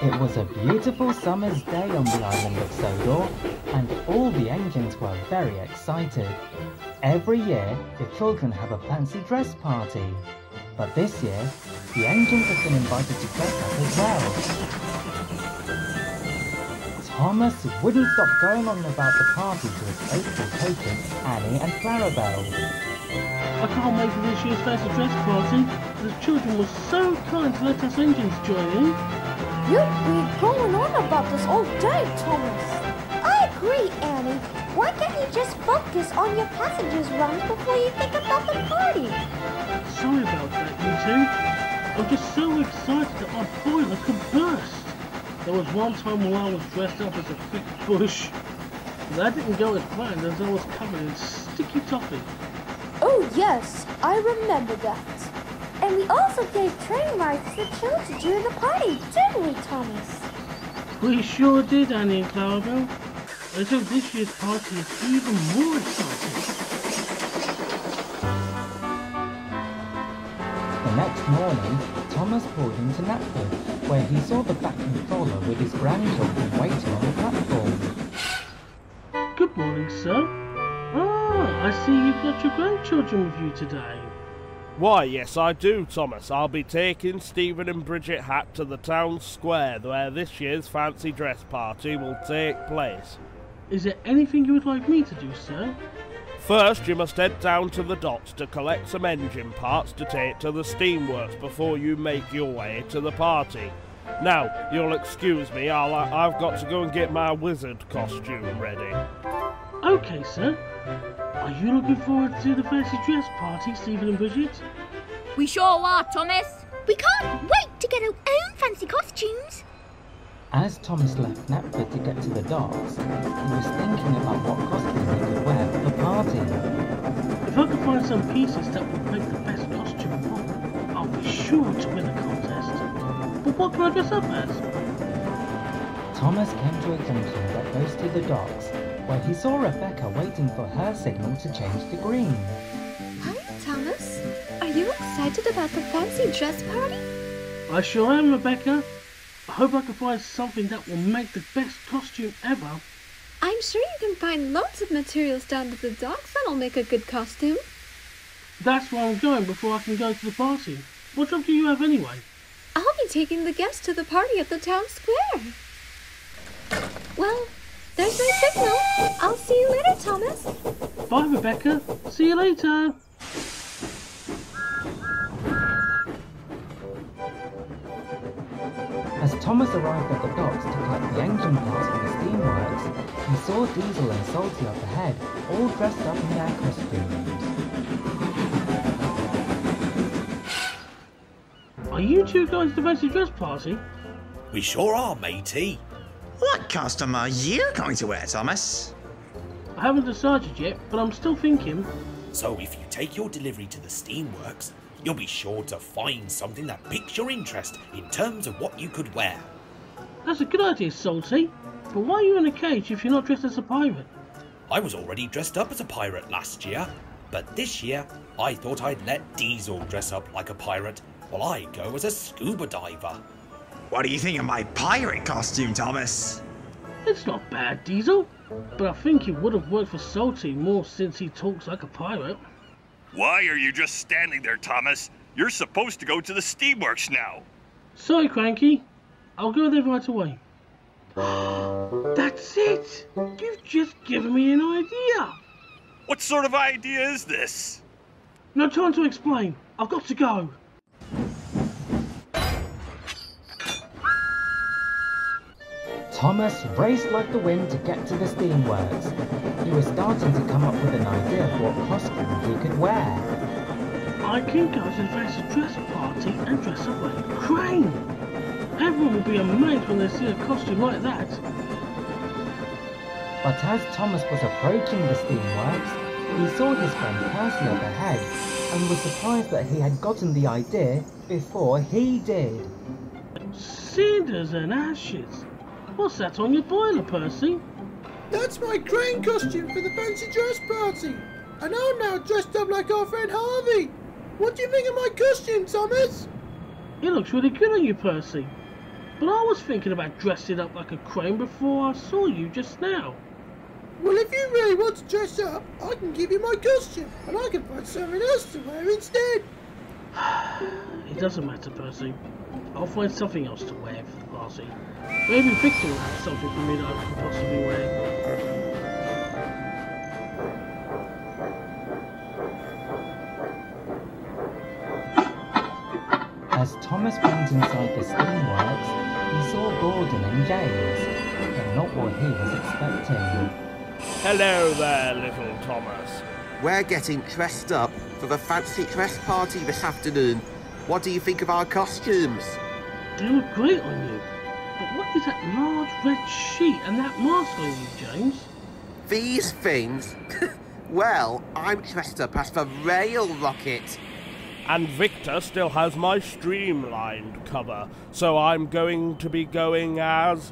It was a beautiful summer's day on the island of Sodor, and all the engines were very excited. Every year, the children have a fancy dress party. But this year, the engines have been invited to dress up as well. Thomas wouldn't stop going on about the party to his faithful coaches, Annie and Clarabelle. I can't wait for this year's fancy dress party. The children were so kind to let us engines join in. You've been going on about this all day, Thomas. I agree, Annie. Why can't you just focus on your passengers' runs before you think about the party? Sorry about that, you two. I'm just so excited that my boiler could burst. There was one time when I was dressed up as a big bush. That didn't go as planned as I was covered in sticky toffee. Oh yes, I remember that. And we also gave train rides to the children during the party, didn't we, Thomas? We sure did, Annie and Clarabelle. I think this year's party is even more exciting. The next morning, Thomas pulled into Knapford, where he saw the back controller with his grandchildren waiting on the platform. Good morning, sir. Ah, I see you've got your grandchildren with you today. Why, yes I do, Thomas. I'll be taking Stephen and Bridget Hatt to the town square where this year's fancy dress party will take place. Is there anything you would like me to do, sir? First, you must head down to the docks to collect some engine parts to take to the steamworks before you make your way to the party. Now, you'll excuse me, I've got to go and get my wizard costume ready. Okay, sir. Are you looking forward to the fancy dress party, Stephen and Bridget? We sure are, Thomas. We can't wait to get our own fancy costumes. As Thomas left Knapford to get to the docks, he was thinking about what costume he could wear for the party. If I could find some pieces that would make the best costume on, I'll be sure to win the contest. But what can I dress up as? Thomas came to a junction that goes to the docks, where he saw Rebecca waiting for her signal to change to green. Hi, Thomas. Are you excited about the fancy dress party? I sure am, Rebecca. I hope I can find something that will make the best costume ever. I'm sure you can find loads of materials down at the docks that'll make a good costume. That's where I'm going before I can go to the party. What job do you have anyway? I'll be taking the guests to the party at the town square. Well, there's my signal. I'll see you later, Thomas. Bye, Rebecca. See you later. As Thomas arrived at the docks to collect the engine parts for the steamworks, he saw Diesel and Salty up ahead, all dressed up in their costumes. Are you two going to the fancy dress party? We sure are, matey. What costume are you going to wear, Thomas? I haven't decided yet, but I'm still thinking. So if you take your delivery to the steamworks, you'll be sure to find something that piques your interest in terms of what you could wear. That's a good idea, Salty. But why are you in a cage if you're not dressed as a pirate? I was already dressed up as a pirate last year, but this year I thought I'd let Diesel dress up like a pirate while I go as a scuba diver. What do you think of my pirate costume, Thomas? It's not bad, Diesel. But I think it would have worked for Salty more since he talks like a pirate. Why are you just standing there, Thomas? You're supposed to go to the steamworks now. Sorry, Cranky. I'll go there right away. That's it! You've just given me an idea! What sort of idea is this? No time to explain. I've got to go. Thomas raced like the wind to get to the steamworks. He was starting to come up with an idea of what costume he could wear. I can go to the fancy dress party and dress up like a crane. Everyone will be amazed when they see a costume like that. But as Thomas was approaching the steamworks, he saw his friend Percy up ahead and was surprised that he had gotten the idea before he did. Cinders and ashes. What's that on your boiler, Percy? That's my crane costume for the fancy dress party. And I'm now dressed up like our friend Harvey. What do you think of my costume, Thomas? It looks really good on you, Percy. but I was thinking about dressing up like a crane before I saw you just now. Well, if you really want to dress up, I can give you my costume, and I can find something else to wear instead. It doesn't matter, Percy. I'll find something else to wear for the party. Maybe Victor will have something for me that I can possibly wear. As Thomas went inside the steamworks, he saw Gordon and James, but not what he was expecting. Hello there, little Thomas. We're getting dressed up for the fancy dress party this afternoon. What do you think of our costumes? They look great on you. But what is that large red sheet and that mask on you, James? These things? Well, I'm dressed up as the Rail Rocket. And Victor still has my streamlined cover, so I'm going to be going as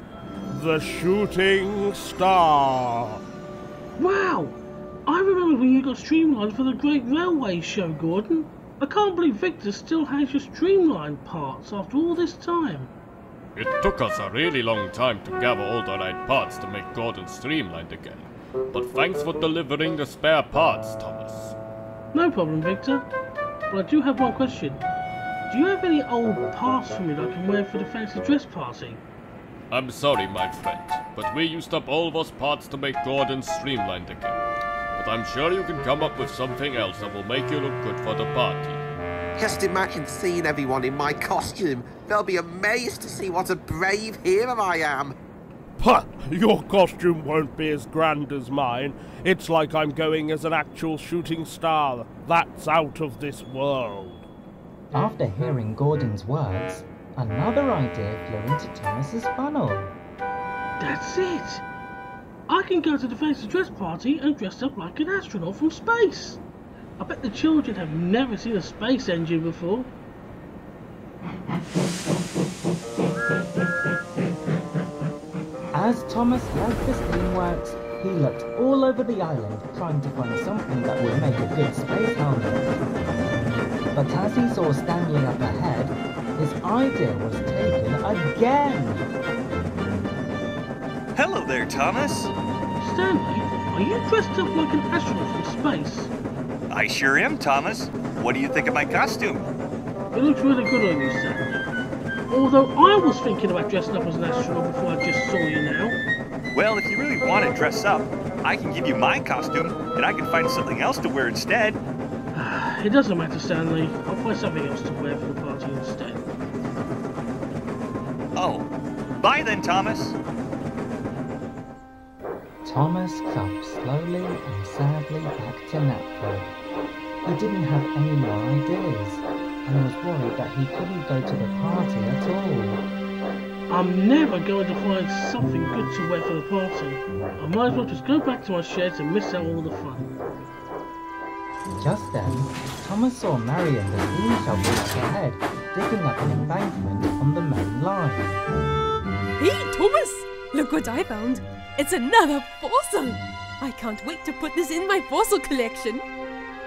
the Shooting Star. Wow! I remember when you got streamlined for the Great Railway Show, Gordon. I can't believe Victor still has your streamlined parts after all this time. It took us a really long time to gather all the right parts to make Gordon streamlined again. But thanks for delivering the spare parts, Thomas. No problem, Victor. But I do have one question. Do you have any old parts for me that I can wear for the fancy dress party? I'm sorry, my friend, but we used up all those parts to make Gordon streamlined again. But I'm sure you can come up with something else that will make you look good for the party. Just imagine seeing everyone in my costume. They'll be amazed to see what a brave hero I am. Huh, your costume won't be as grand as mine. It's like I'm going as an actual shooting star. That's out of this world. After hearing Gordon's words, another idea flew into Thomas's funnel. That's it! I can go to the fancy dress party and dress up like an astronaut from space. I bet the children have never seen a space engine before. As Thomas left the steamworks, he looked all over the island trying to find something that would make a good space helmet. But as he saw Stanley up ahead, his idea was taken again. Hello there, Thomas. Stanley, are you dressed up like an astronaut from space? I sure am, Thomas. What do you think of my costume? It looks really good on you, Stanley. Although I was thinking about dressing up as an astronaut before I just saw you now. Well, if you really want to dress up, I can give you my costume, and I can find something else to wear instead. It doesn't matter, Stanley. I'll find something else to wear for the party instead. Oh, bye then, Thomas. Thomas clumped slowly and sadly back to Knapford. He didn't have any more ideas, and was worried that he couldn't go to the party at all. I'm never going to find something good to wear for the party. I might as well just go back to my shed and miss out all the fun. Just then, Thomas saw Marion the steam shovel up ahead, digging up an embankment on the main line. Hey, Thomas! Look what I found! It's another fossil! I can't wait to put this in my fossil collection.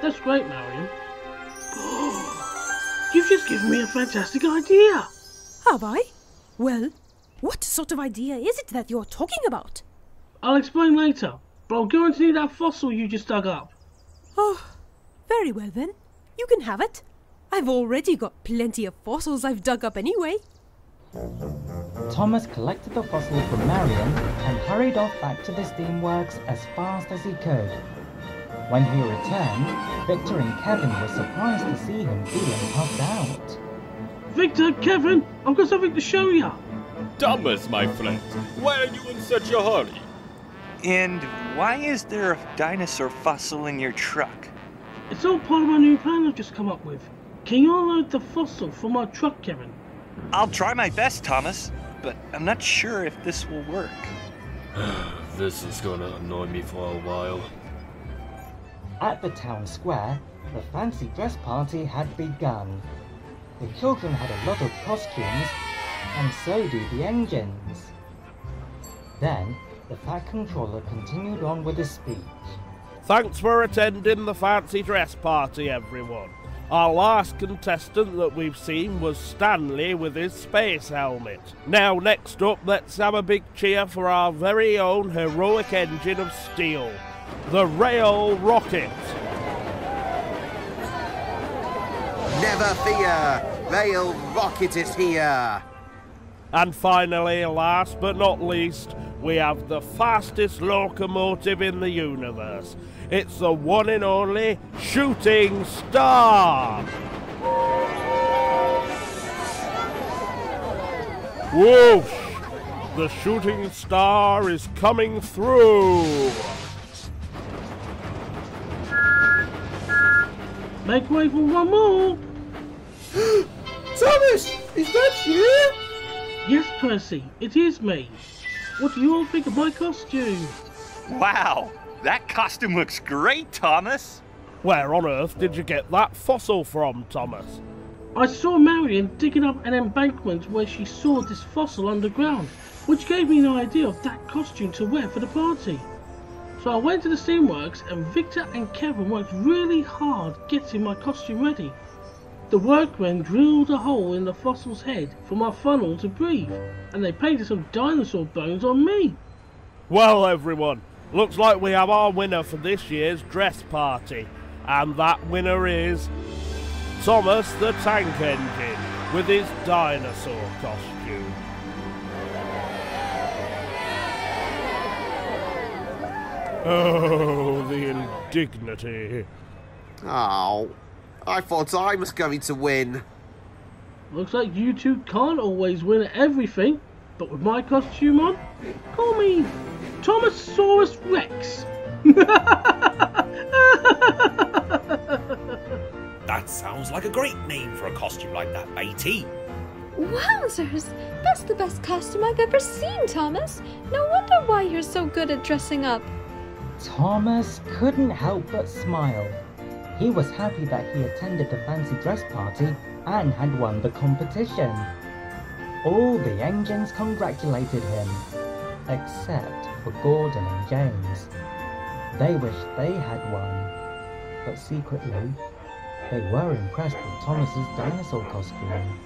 That's great, Marion. You've just given me a fantastic idea! Have I? Well, what sort of idea is it that you're talking about? I'll explain later, but I'm going to need that fossil you just dug up. Oh, very well then. You can have it. I've already got plenty of fossils I've dug up anyway. Thomas collected the fossil from Marion and hurried off back to the steamworks as fast as he could. When he returned, Victor and Kevin were surprised to see him feeling puffed out. Victor, Kevin, I've got something to show you. Thomas, my friend, why are you in such a hurry? And why is there a dinosaur fossil in your truck? It's all part of my new plan I've just come up with. Can you unload the fossil from my truck, Kevin? I'll try my best, Thomas, but I'm not sure if this will work. This is gonna annoy me for a while. At the town square, the fancy dress party had begun. The children had a lot of costumes, and so did the engines. Then, the Fat Controller continued on with his speech. Thanks for attending the fancy dress party, everyone. Our last contestant that we've seen was Stanley with his space helmet. Now next up, let's have a big cheer for our very own heroic engine of steel, the Rail Rocket. Never fear, Rail Rocket is here. And finally, last but not least, we have the fastest locomotive in the universe. It's the one and only Shooting Star! Whoosh! The Shooting Star is coming through! Make way for one more! Thomas, is that you? Yes, Percy, it is me. What do you all think of my costume? Wow, that costume looks great, Thomas. Where on earth did you get that fossil from, Thomas? I saw Marion digging up an embankment where she saw this fossil underground, which gave me an idea of that costume to wear for the party. So I went to the Steamworks and Victor and Kevin worked really hard getting my costume ready. The workmen drilled a hole in the fossil's head for my funnel to breathe, and they painted some dinosaur bones on me. Well everyone, looks like we have our winner for this year's dress party, and that winner is Thomas the Tank Engine with his dinosaur costume. Oh, the indignity. Oh, I thought I was going to win. Looks like you two can't always win at everything, but with my costume on, call me Thomasaurus Rex. That sounds like a great name for a costume like that, matey. Wowzers! That's the best costume I've ever seen, Thomas. No wonder why you're so good at dressing up. Thomas couldn't help but smile. He was happy that he attended the fancy dress party and had won the competition. All the engines congratulated him, except for Gordon and James. They wished they had won, but secretly, they were impressed with Thomas's dinosaur costume.